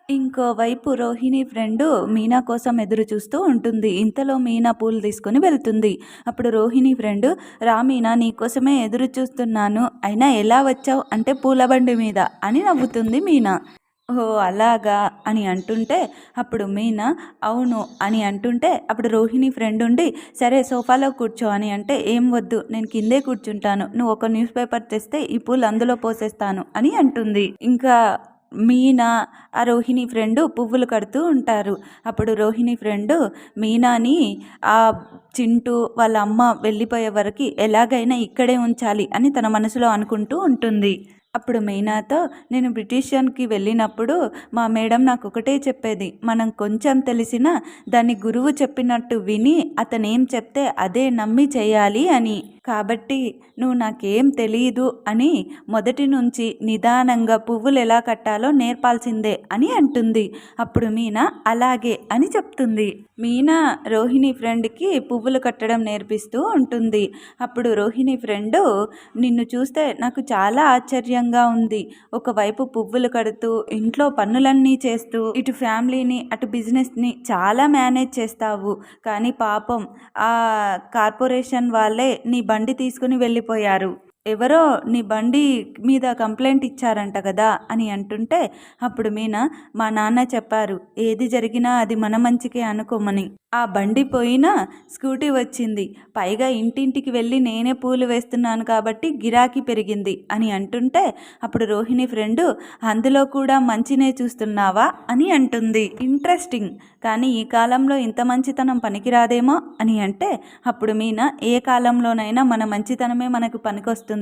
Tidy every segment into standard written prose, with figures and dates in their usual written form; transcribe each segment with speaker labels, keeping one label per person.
Speaker 1: ఇంకోవైపు రోహిణి ఫ్రెండు మీనా కోసం ఎదురు చూస్తూ ఉంటుంది. ఇంతలో మీనా పూలు తీసుకొని వెళ్తుంది. అప్పుడు రోహిణి ఫ్రెండు, రా మీనా, నీకోసమే ఎదురు చూస్తున్నాను, అయినా ఎలా వచ్చావు అంటే పూల బండి మీద అని నవ్వుతుంది మీనా. ఓహో అలాగా అని అంటుంటే అప్పుడు మీనా అవును అని అంటుంటే అప్పుడు రోహిణి ఫ్రెండ్ ఉండి, సరే సోఫాలో కూర్చో అని అంటే, ఏం వద్దు, నేను కిందే కూర్చుంటాను, నువ్వు ఒక న్యూస్ పేపర్ తెస్తే ఈ పూలు అందులో పోసేస్తాను అని అంటుంది. ఇంకా మీనా ఆ రోహిణి ఫ్రెండు పువ్వులు కడుతూ ఉంటారు. అప్పుడు రోహిణి ఫ్రెండు మీనాని ఆ చింటూ వాళ్ళ అమ్మ వెళ్ళిపోయే వరకు ఎలాగైనా ఇక్కడే ఉంచాలి అని తన మనసులో అనుకుంటూ ఉంటుంది. అప్పుడు మీనాతో, నేను బ్రిటిషన్కి వెళ్ళినప్పుడు మా మేడం నాకు ఒకటే చెప్పేది, మనం కొంచెం తెలిసినా దాన్ని గురువు చెప్పినట్టు విని అతను ఏం చెప్తే అదే నమ్మి చేయాలి అని. కాబట్టి నువ్వు నాకేం తెలియదు అని మొదటి నుంచి నిదానంగా పువ్వులు ఎలా కట్టాలో నేర్పాల్సిందే అని అంటుంది. అప్పుడు మీనా అలాగే అని చెప్తుంది. మీనా రోహిణి ఫ్రెండ్కి పువ్వులు కట్టడం నేర్పిస్తూ ఉంటుంది. అప్పుడు రోహిణి ఫ్రెండు, నిన్ను చూస్తే నాకు చాలా ఆశ్చర్యంగా ఉంది, ఒకవైపు పువ్వులు కడుతూ ఇంట్లో పనులన్నీ చేస్తూ ఇటు ఫ్యామిలీని అటు బిజినెస్ని చాలా మేనేజ్ చేస్తావు, కానీ పాపం ఆ కార్పొరేషన్ వాళ్ళే నీ బండి తీసుకుని వెళ్ళిపోయారు, ఎవరో నీ బండి మీద కంప్లైంట్ ఇచ్చారంట కదా అని అంటుంటే అప్పుడు మీనా, మా నాన్న చెప్పారు ఏది జరిగినా అది మన మంచికే అనుకోమని, ఆ బండి పోయినా స్కూటీ వచ్చింది, పైగా ఇంటింటికి వెళ్ళి నేనే పూలు వేస్తున్నాను కాబట్టి గిరాకీ పెరిగింది అని అంటుంటే అప్పుడు రోహిణి ఫ్రెండు, అందులో కూడా మంచినే చూస్తున్నావా అని అంటుంది. ఇంట్రెస్టింగ్, కానీ ఈ కాలంలో ఇంత మంచితనం పనికిరాదేమో అని అంటే అప్పుడు మీనా, ఏ కాలంలోనైనా మన మంచితనమే మనకు పనికొస్తుంది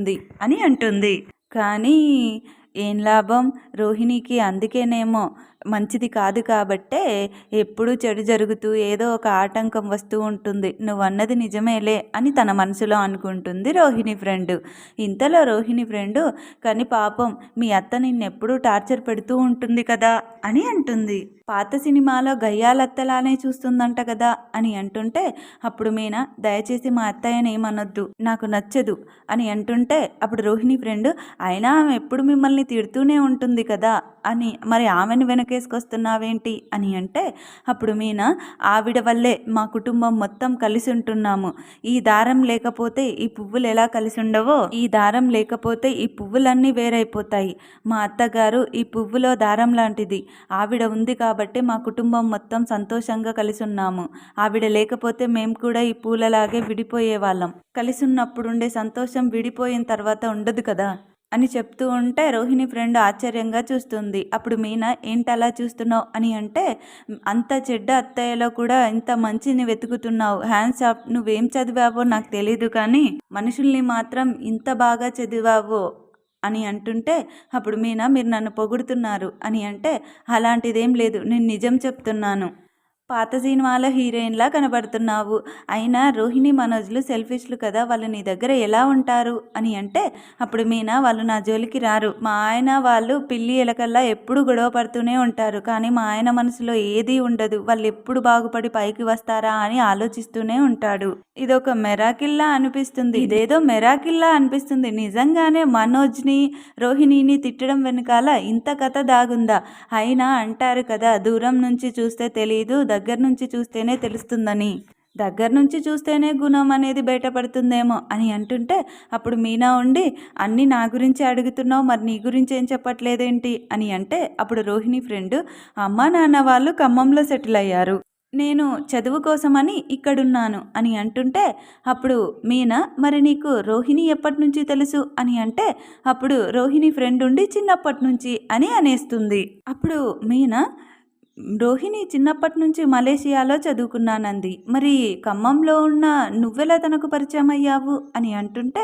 Speaker 1: అని అంటుంది. కానీ ఏం లాభం, రోహిణికి అందుకేనేమో మంచిది కాదు కాబట్టే ఎప్పుడూ చెడు జరుగుతూ ఏదో ఒక ఆటంకం వస్తూ ఉంటుంది, నువ్వన్నది నిజమేలే అని తన మనసులో అనుకుంటుంది రోహిణి ఫ్రెండు. ఇంతలో రోహిణి ఫ్రెండు, కానీ పాపం మీ అత్త నిన్నెప్పుడూ టార్చర్ పెడుతూ ఉంటుంది కదా అని అంటుంది. పాత సినిమాలో గయ్యాలత్తలానే చూస్తుందంట కదా అని అంటుంటే అప్పుడు మీనా, దయచేసి మా అత్తయ్యని ఏమనొద్దు, నాకు నచ్చదు అని అంటుంటే అప్పుడు రోహిణి ఫ్రెండ్, అయినా ఆమె ఎప్పుడు మిమ్మల్ని తిడుతూనే ఉంటుంది కదా అని, మరి ఆమెను వెనకేసుకొస్తున్నావేంటి అని అంటే అప్పుడు మీనా, ఆవిడ వల్లే మా కుటుంబం మొత్తం కలిసి ఉంటున్నాము, ఈ దారం లేకపోతే ఈ పువ్వులు ఎలా కలిసి ఉండవో, ఈ దారం లేకపోతే ఈ పువ్వులన్నీ వేరైపోతాయి, మా అత్తగారు ఈ పువ్వులో దారం లాంటిది, ఆవిడ ఉంది కాబట్టి మా కుటుంబం మొత్తం సంతోషంగా కలిసి ఉన్నాము, ఆవిడ లేకపోతే మేము కూడా ఈ పూలలాగే విడిపోయే వాళ్ళం, కలిసి ఉన్నప్పుడు ఉండే సంతోషం విడిపోయిన తర్వాత ఉండదు కదా అని చెప్తూ ఉంటే రోహిణి ఫ్రెండ్ ఆశ్చర్యంగా చూస్తుంది. అప్పుడు మీనా, ఏంటి అలా చూస్తున్నావు అని అంటే, అంత చెడ్డ అత్తయ్యలో కూడా ఇంత మంచిని వెతుకుతున్నావు, హ్యాండ్స్ ఆఫ్, నువ్వేం చదివావో నాకు తెలీదు కానీ మనుషుల్ని మాత్రం ఇంత బాగా చదివావో అని అంటుంటే అప్పుడు మీనా, మీరు నన్ను పొగుడుతున్నారు అని అంటే, అలాంటిదేం లేదు, నేను నిజం చెప్తున్నాను, పాత సినిమాలో హీరోయిన్లా కనబడుతున్నావు, అయినా రోహిణి మనోజ్లు సెల్ఫిష్లు కదా, వాళ్ళు నీ దగ్గర ఎలా ఉంటారు అని అంటే అప్పుడు మీనా, వాళ్ళు నా జోలికి రారు, మా ఆయన వాళ్ళు పిల్లి ఎలకల్లా ఎప్పుడు గొడవ పడుతూనే ఉంటారు, కానీ మా ఆయన మనసులో ఏదీ ఉండదు, వాళ్ళు ఎప్పుడు బాగుపడి పైకి వస్తారా అని ఆలోచిస్తూనే ఉంటాడు. ఇదొక మెరాకిల్లా అనిపిస్తుంది, ఇదేదో మెరాకిల్లా అనిపిస్తుంది, నిజంగానే మనోజ్ని రోహిణిని తిట్టడం వెనకాల ఇంత కథ దాగుందా, అయినా అంటారు కదా దూరం నుంచి చూస్తే తెలియదు, దగ్గర నుంచి చూస్తేనే తెలుస్తుందని, దగ్గర నుంచి చూస్తేనే గుణం అనేది బయటపడుతుందేమో అని అంటుంటే అప్పుడు మీనా ఉండి, అన్నీ నా గురించి అడుగుతున్నావు, మరి నీ గురించి ఏం చెప్పట్లేదేంటి అని అంటే అప్పుడు రోహిణి ఫ్రెండ్, అమ్మ నాన్న వాళ్ళు ఖమ్మంలో సెటిల్ అయ్యారు, నేను చదువు కోసమని ఇక్కడున్నాను అని అంటుంటే అప్పుడు మీనా, మరి నీకు రోహిణి ఎప్పటి నుంచి తెలుసు అని అంటే అప్పుడు రోహిణి ఫ్రెండ్ ఉండి, చిన్నప్పటి నుంచి అని అనేస్తుంది. అప్పుడు మీనా, రోహిణి చిన్నప్పటి నుంచి మలేషియాలో చదువుకున్నానంది, మరి ఖమ్మంలో ఉన్న నువ్వెలా తనకు పరిచయం అయ్యావు అని అంటుంటే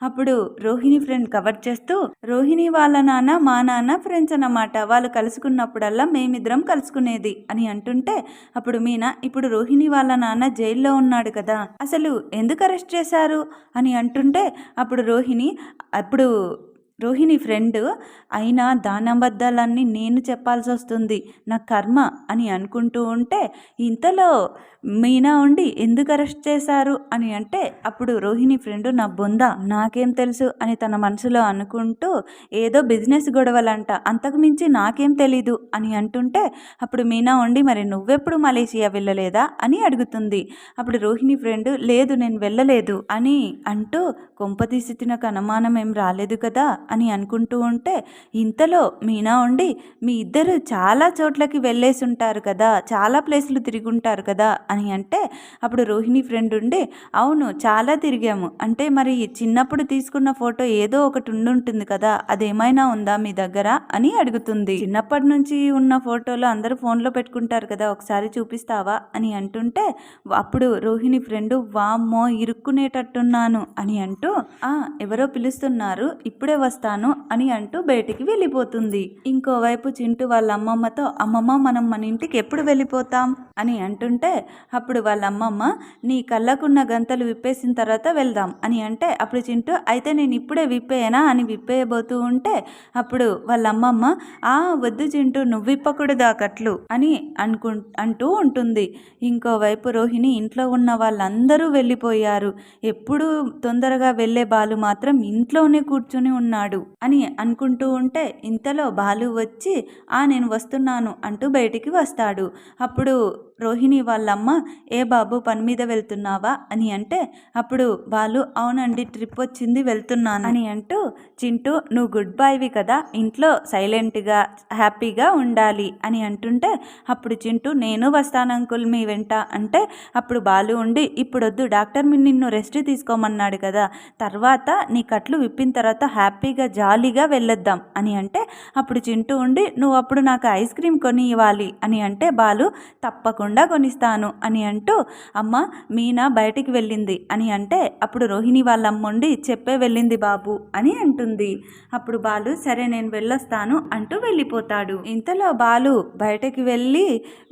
Speaker 1: అప్పుడు రోహిణి ఫ్రెండ్ కవర్ చేస్తూ, రోహిణి వాళ్ళ నాన్న మా నాన్న ఫ్రెండ్స్ అన్నమాట, వాళ్ళు కలుసుకున్నప్పుడల్లా మేమిద్దరం కలుసుకునేది అని అంటుంటే అప్పుడు మీనా, ఇప్పుడు రోహిణి వాళ్ళ నాన్న జైల్లో ఉన్నాడు కదా, అసలు ఎందుకు అరెస్ట్ చేశారు అని అంటుంటే అప్పుడు రోహిణి, అప్పుడు రోహిణి ఫ్రెండ్ అయినా దాని అబద్ధాలన్నీ నేను చెప్పాల్సి వస్తుంది, నా కర్మ అని అనుకుంటూ ఉంటే ఇంతలో మీనా ఉండి ఎందుకు అరెస్ట్ చేశారు అని అంటే అప్పుడు రోహిణి ఫ్రెండ్ నా బొంద నాకేం తెలుసు అని తన మనసులో అనుకుంటూ ఏదో బిజినెస్ గొడవలంట, అంతకు మించి నాకేం తెలీదు అని అంటుంటే అప్పుడు మీనా ఉండి మరి నువ్వెప్పుడు మలేషియా వెళ్ళలేదా అని అడుగుతుంది. అప్పుడు రోహిణి ఫ్రెండ్ లేదు నేను వెళ్ళలేదు అని అంటూ కొంపతీసి తినకు అనుమానం ఏం రాలేదు కదా అని అనుకుంటూ ఉంటే ఇంతలో మీనా ఉండి మీ ఇద్దరు చాలా చోట్లకి వెళ్ళేసి ఉంటారు కదా, చాలా ప్లేసులు తిరిగి ఉంటారు కదా అని అంటే అప్పుడు రోహిణి ఫ్రెండ్ ఉండి అవును చాలా తిరిగాము, అంటే మరి చిన్నప్పుడు తీసుకున్న ఫోటో ఏదో ఒకటి ఉండుంటుంది కదా, అదేమైనా ఉందా మీ దగ్గర అని అడుగుతుంది. చిన్నప్పటి నుంచి ఉన్న ఫోటోలు అందరూ ఫోన్లో పెట్టుకుంటారు కదా, ఒకసారి చూపిస్తావా అని అంటుంటే అప్పుడు రోహిణి ఫ్రెండ్ వామ్మో ఇరుక్కునేటట్టున్నాను అని అంటూ ఎవరో పిలుస్తున్నారు ఇప్పుడే వస్తాను అని అంటూ బయటికి వెళ్ళిపోతుంది. ఇంకోవైపు చింటూ వాళ్ళ అమ్మమ్మతో అమ్మమ్మ మనం మన ఇంటికి ఎప్పుడు వెళ్ళిపోతాం అని అంటుంటే అప్పుడు వాళ్ళ అమ్మమ్మ నీ కళ్ళకున్న గంతలు విప్పేసిన తర్వాత వెళ్దాం అని అంటే అప్పుడు చింటూ అయితే నేను ఇప్పుడే విప్పేయనా అని విప్పేయబోతూ ఉంటే అప్పుడు వాళ్ళ అమ్మమ్మ వద్దు చింటూ నువ్వు విప్పకూడదు ఆ కట్లు అని అంటూ ఉంటుంది. ఇంకోవైపు రోహిణి ఇంట్లో ఉన్న వాళ్ళందరూ వెళ్ళిపోయారు, ఎప్పుడు తొందరగా వెళ్ళే బాలు మాత్రం ఇంట్లోనే కూర్చుని ఉన్నాడు అని అనుకుంటూ ఉంటే ఇంతలో బాలు వచ్చి నేను వస్తున్నాను అంటూ బయటికి వస్తాడు. అప్పుడు రోహిణి వాళ్ళమ్మ ఏ బాబు పని మీద వెళ్తున్నావా అని అంటే అప్పుడు బాలు అవునండి ట్రిప్ వచ్చింది వెళ్తున్నాను అని అంటూ చింటూ నువ్వు గుడ్ బాయ్వి కదా ఇంట్లో సైలెంట్గా హ్యాపీగా ఉండాలి అని అంటుంటే అప్పుడు చింటూ నేను వస్తాను అంకుల్ మీ వెంట అంటే అప్పుడు బాలు ఉండి ఇప్పుడు వద్దు డాక్టర్ నిన్ను రెస్ట్ తీసుకోమన్నాడు కదా, తర్వాత నీ కట్లు విప్పిన తర్వాత హ్యాపీగా జాలీగా వెళ్ళొద్దాం అని అంటే అప్పుడు చింటూ ఉండి నువ్వు అప్పుడు నాకు ఐస్ క్రీమ్ కొని ఇవ్వాలి అని అంటే బాలు తప్పకుండా కొనిస్తాను అని అంటూ అమ్మ మీనా బయటికి వెళ్ళింది అని అంటే అప్పుడు రోహిణి వాళ్ళ అమ్మ ఉండి చెప్పే వెళ్ళింది బాబు అని అంటుంది. అప్పుడు బాలు సరే నేను వెళ్ళొస్తాను అంటూ వెళ్ళిపోతాడు. ఇంతలో బాలు బయటకి వెళ్ళి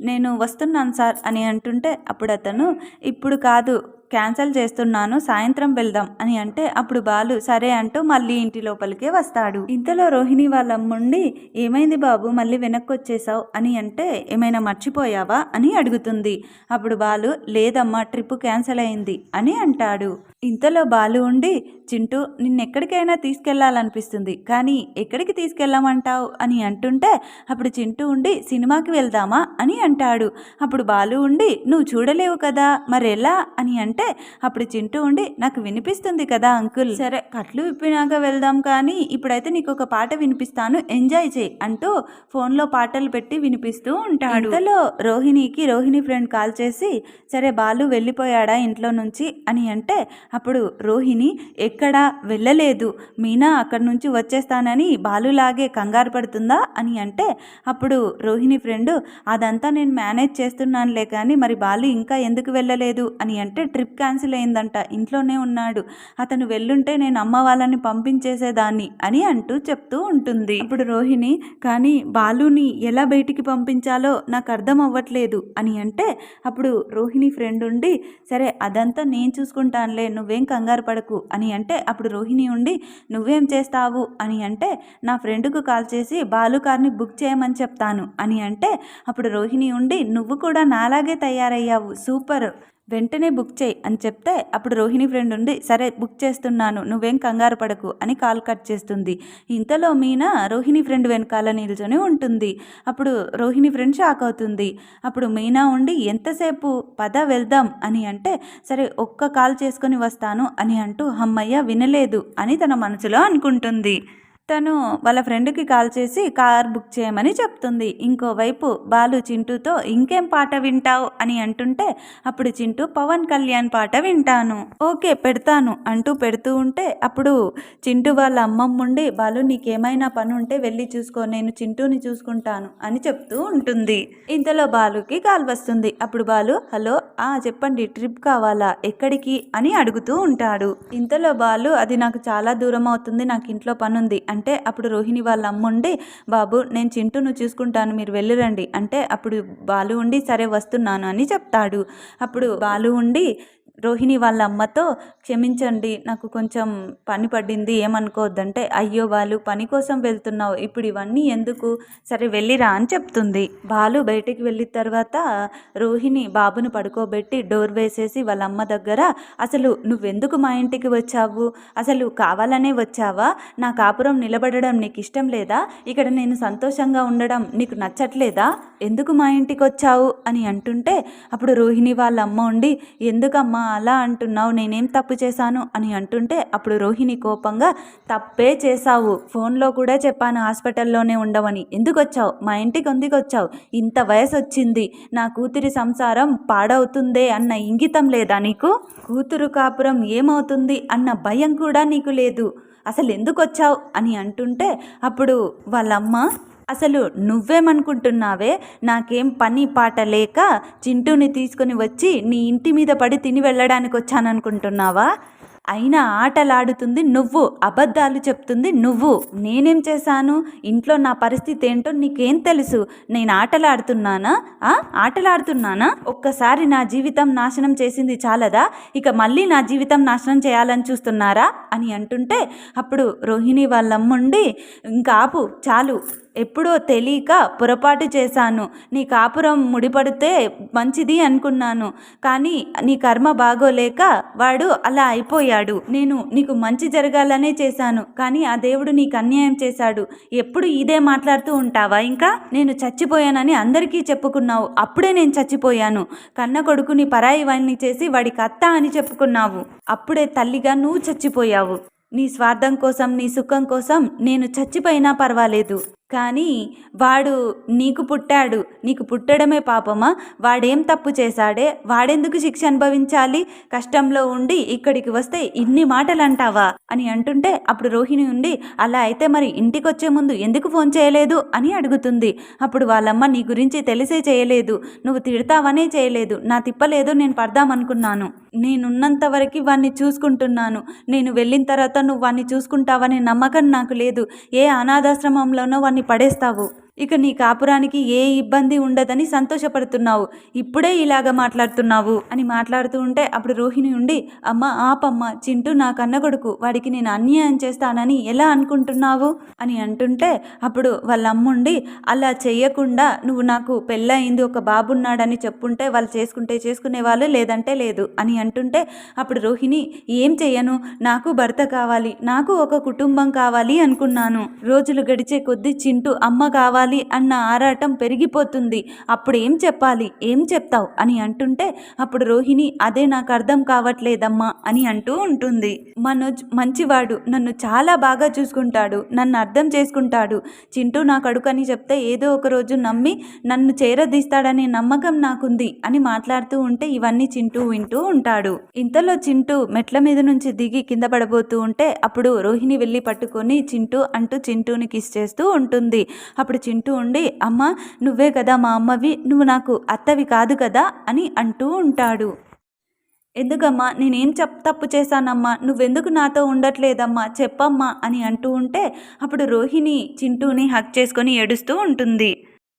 Speaker 1: నేను వస్తున్నాను సార్ అని అంటుంటే అప్పుడు అతను ఇప్పుడు కాదు క్యాన్సిల్ చేస్తున్నాను సాయంత్రం వెళ్దాం అని అంటే అప్పుడు బాలు సరే అంటూ మళ్ళీ ఇంటి లోపలికే వస్తాడు. ఇంతలో రోహిణి వాళ్ళ అమ్ముండి ఏమైంది బాబు మళ్ళీ వెనక్కి వచ్చేసావు అని అంటే ఏమైనా మర్చిపోయావా అని అడుగుతుంది. అప్పుడు బాలు లేదమ్మా ట్రిప్ క్యాన్సిల్ అయింది అని అంటాడు. ఇంతలో బాలు ఉండి చింటూ నిన్నెక్కడికైనా తీసుకెళ్లాలనిపిస్తుంది కానీ ఎక్కడికి తీసుకెళ్ళమంటావు అని అంటుంటే అప్పుడు చింటూ ఉండి సినిమాకి వెళ్దామా అని అంటాడు. అప్పుడు బాలు ఉండి నువ్వు చూడలేవు కదా మరెలా అని అంటే అప్పుడు చింటూ ఉండి నాకు వినిపిస్తుంది కదా అంకుల్, సరే కట్లు విప్పినాక వెళ్దాం కానీ ఇప్పుడైతే నీకు ఒక పాట వినిపిస్తాను ఎంజాయ్ చేయి అంటూ ఫోన్లో పాటలు పెట్టి వినిపిస్తూ ఉంటాడు. ఇంతలో రోహిణి ఫ్రెండ్ కాల్ చేసి సరే బాలు వెళ్ళిపోయాడా ఇంట్లో నుంచి అని అంటే అప్పుడు రోహిణి ఎక్కడా వెళ్ళలేదు, మీనా అక్కడి నుంచి వచ్చేస్తానని బాలులాగే కంగారు పడుతుందా అని అంటే అప్పుడు రోహిణి ఫ్రెండ్ అదంతా నేను మేనేజ్ చేస్తున్నానులే కానీ మరి బాలు ఇంకా ఎందుకు వెళ్ళలేదు అని అంటే ట్రిప్ క్యాన్సిల్ అయిందంట ఇంట్లోనే ఉన్నాడు, అతను వెళ్ళుంటే నేను అమ్మ వాళ్ళని పంపించేసేదాన్ని అని అంటూ చెప్తూ ఉంటుంది. అప్పుడు రోహిణి కానీ బాలుని ఎలా బయటికి పంపించాలో నాకు అర్థం అవ్వట్లేదు అని అంటే అప్పుడు రోహిణి ఫ్రెండ్ ఉండి సరే అదంతా నేను చూసుకుంటానులే నువ్వేం కంగారు పడకు అని అంటే అప్పుడు రోహిణి ఉండి నువ్వేం చేస్తావు అని అంటే నా ఫ్రెండ్కు కాల్ చేసి బాలు కార్ని బుక్ చేయమని చెప్తాను అని అంటే అప్పుడు రోహిణి ఉండి నువ్వు కూడా నాలాగే తయారయ్యావు సూపర్ వెంటనే బుక్ చేయి అని చెప్తే అప్పుడు రోహిణి ఫ్రెండ్ ఉండి సరే బుక్ చేస్తున్నాను నువ్వేం కంగారు పడకు అని కాల్ కట్ చేస్తుంది. ఇంతలో మీనా రోహిణి ఫ్రెండ్ వెనకాల నిల్చొని ఉంటుంది. అప్పుడు రోహిణి ఫ్రెండ్ షాక్ అవుతుంది. అప్పుడు మీనా ఉండి ఎంతసేపు పద వెళ్దాం అని అంటే సరే ఒక్క కాల్ చేసుకొని వస్తాను అని అంటూ అమ్మయ్య వినలేదు అని తన మనసులో అనుకుంటుంది. తను వాళ్ళ ఫ్రెండ్కి కాల్ చేసి కార్ బుక్ చేయమని చెప్తుంది. ఇంకోవైపు బాలు చింటూతో ఇంకేం పాట వింటావు అని అంటుంటే అప్పుడు చింటూ పవన్ కళ్యాణ్ పాట వింటాను ఓకే పెడతాను అంటూ పెడుతూ ఉంటే అప్పుడు చింటూ వాళ్ళ అమ్మమ్మ ఉండి బాలు నీకేమైనా పని ఉంటే వెళ్ళి చూసుకో నేను చింటూని చూసుకుంటాను అని చెప్తూ ఉంటుంది. ఇంతలో బాలుకి కాల్ వస్తుంది. అప్పుడు బాలు హలో చెప్పండి ట్రిప్ కావాలా ఎక్కడికి అని అడుగుతూ ఉంటాడు. ఇంతలో బాలు అది నాకు చాలా దూరం అవుతుంది నాకు ఇంట్లో పని ఉంది అంటే అప్పుడు రోహిణి వాళ్ళ అమ్మ ఉండి బాబు నేను చింటూను చూసుకుంటాను మీరు వెళ్ళిరండి అంటే అప్పుడు బాలు ఉండి సరే వస్తున్నాను అని చెప్తాడు. అప్పుడు బాలు ఉండి రోహిణి వాళ్ళ అమ్మతో క్షమించండి, నాకు కొంచెం పని పడింది, ఏమనుకోవద్దంటే, అయ్యో బాలు పని కోసం వెళ్తున్నావు, ఇప్పుడు ఇవన్నీ ఎందుకు, సరే వెళ్ళిరా అని చెప్తుంది. బాలు బయటికి వెళ్ళిన తర్వాత రోహిణి బాబుని పడుకోబెట్టి డోర్ వేసేసి వాళ్ళ అమ్మ దగ్గర, అసలు నువ్వెందుకు మా ఇంటికి వచ్చావు, అసలు కావాలనే వచ్చావా, నా కాపురం నిలబడడం నీకు ఇష్టం లేదా, ఇక్కడ నేను సంతోషంగా ఉండడం నీకు నచ్చట్లేదా, ఎందుకు మా ఇంటికి వచ్చావు అని అంటుంటే, అప్పుడు రోహిణి వాళ్ళ అమ్మ ఉండి, ఎందుకమ్మా అలా అంటున్నావు, నేనేం తప్పు చేశాను అని అంటుంటే, అప్పుడు రోహిణి కోపంగా, తప్పే చేశావు, ఫోన్లో కూడా చెప్పాను హాస్పిటల్లోనే ఉండవని, ఎందుకు వచ్చావు, మా ఇంటికి ఎందుకు వచ్చావు, ఇంత వయసు వచ్చింది, నా కూతురి సంసారం పాడవుతుందే అన్న ఇంగితం లేదా నీకు, కూతురు కాపురం ఏమవుతుంది అన్న భయం కూడా నీకు లేదు, అసలు ఎందుకు వచ్చావు అని అంటుంటే, అప్పుడు వాళ్ళమ్మ, అసలు నువ్వేమనుకుంటున్నావే, నాకేం పని పాట లేక చింటూని తీసుకుని వచ్చి నీ ఇంటి మీద పడి తిని వెళ్ళడానికి వచ్చాననుకుంటున్నావా, అయినా ఆటలాడుతుంది నువ్వు, అబద్ధాలు చెప్తుంది నువ్వు, నేనేం చేశాను, ఇంట్లో నా పరిస్థితి ఏంటో నీకేం తెలుసు, నేను ఆటలాడుతున్నానా, ఆటలాడుతున్నానా, ఒక్కసారి నా జీవితం నాశనం చేసింది చాలదా, ఇక మళ్ళీ నా జీవితం నాశనం చేయాలని చూస్తున్నారా అని అంటుంటే, అప్పుడు రోహిణి వాళ్ళమ్ముండి, ఇంకా ఆపు చాలు, ఎప్పుడో తెలియక పొరపాటు చేశాను, నీ కాపురం ముడిపడితే మంచిది అనుకున్నాను, కానీ నీ కర్మ బాగోలేక వాడు అలా అయిపోయాడు, నేను నీకు మంచి జరగాలనే చేశాను, కానీ ఆ దేవుడు నీకు అన్యాయం చేశాడు, ఎప్పుడు ఇదే మాట్లాడుతూ ఉంటావా, ఇంకా నేను చచ్చిపోయానని అందరికీ చెప్పుకున్నావు, అప్పుడే నేను చచ్చిపోయాను, కన్న కొడుకుని పరాయి వాణ్ణి చేసి వాడికి అత్త అని చెప్పుకున్నావు, అప్పుడే తల్లిగా నువ్వు చచ్చిపోయావు, నీ స్వార్థం కోసం నీ సుఖం కోసం నేను చచ్చిపోయినా పర్వాలేదు, కానీ వాడు నీకు పుట్టాడు, నీకు పుట్టడమే పాపమా, వాడేం తప్పు చేశాడే, వాడెందుకు శిక్ష అనుభవించాలి, కష్టంలో ఉండి ఇక్కడికి వస్తే ఇన్ని మాటలు అంటావా అని అంటుంటే, అప్పుడు రోహిణి ఉండి, అలా అయితే మరి ఇంటికి వచ్చే ముందు ఎందుకు ఫోన్ చేయలేదు అని అడుగుతుంది. అప్పుడు వాళ్ళమ్మ, నీ గురించి తెలిసే చేయలేదు, నువ్వు తిడతావనే చేయలేదు, నా తిప్పలేదు, నేను పడదామనుకున్నాను, నేనున్నంత వరకు వాడిని చూసుకుంటున్నాను, నేను వెళ్ళిన తర్వాత నువ్వు వాడిని చూసుకుంటావనే నమ్మకం నాకు లేదు, ఏ అనాథాశ్రమంలోనో వాడిని పడేస్తావు, ఇక నీ కాపురానికి ఏ ఇబ్బంది ఉండదని సంతోషపడుతున్నావు, ఇప్పుడే ఇలాగ మాట్లాడుతున్నావు అని మాట్లాడుతూ ఉంటే, అప్పుడు రోహిణి ఉండి, అమ్మ ఆపమ్మ, చింటూ నా కన్న కొడుకు, వాడికి నేను అన్యాయం చేస్తానని ఎలా అనుకుంటున్నావు అని అంటుంటే, అప్పుడు వాళ్ళ అమ్ముండి, అలా చెయ్యకుండా నువ్వు నాకు పెళ్ళయింది, ఒక బాబున్నాడని చెప్పుంటే వాళ్ళు చేసుకుంటే చేసుకునేవాళ్ళు, లేదంటే లేదు అని అంటుంటే, అప్పుడు రోహిణి, ఏం చెయ్యను, నాకు భర్త కావాలి, నాకు ఒక కుటుంబం కావాలి అనుకున్నాను, రోజులు గడిచే కొద్దీ చింటూ అమ్మ కావాలి అన్న ఆరాటం పెరిగిపోతుంది, అప్పుడు ఏం చెప్పాలి, ఏం చెప్తావు అని అంటుంటే, అప్పుడు రోహిణి, అదే నాకు అర్థం కావట్లేదమ్మా అని అంటూ ఉంటుంది. మనోజ్ మంచివాడు, నన్ను చాలా బాగా చూసుకుంటాడు, నన్ను అర్థం చేసుకుంటాడు, చింటూ నా కడుకు అని చెప్తే ఏదో ఒక రోజు నమ్మి నన్ను చేరదీస్తాడనే నమ్మకం నాకుంది అని మాట్లాడుతూ ఉంటే, ఇవన్నీ చింటూ వింటూ ఉంటాడు. ఇంతలో చింటూ మెట్ల మీద నుంచి దిగి కింద పడబోతూ ఉంటే, అప్పుడు రోహిణి వెళ్ళి పట్టుకొని చింటూ అంటూ చింటూని కిస్ చేస్తూ ఉంటుంది. అప్పుడు చింటూ ఉండి, అమ్మ నువ్వే కదా మా అమ్మవి, నువ్వు నాకు అత్తవి కాదు కదా అని అంటూ ఉంటాడు. ఎందుకమ్మా, నేనేం తప్పు చేశానమ్మా, నువ్వెందుకు నాతో ఉండట్లేదమ్మా, చెప్పమ్మా అని అంటూ ఉంటే, అప్పుడు రోహిణి చింటూని హక్ చేసుకొని ఏడుస్తూ ఉంటుంది.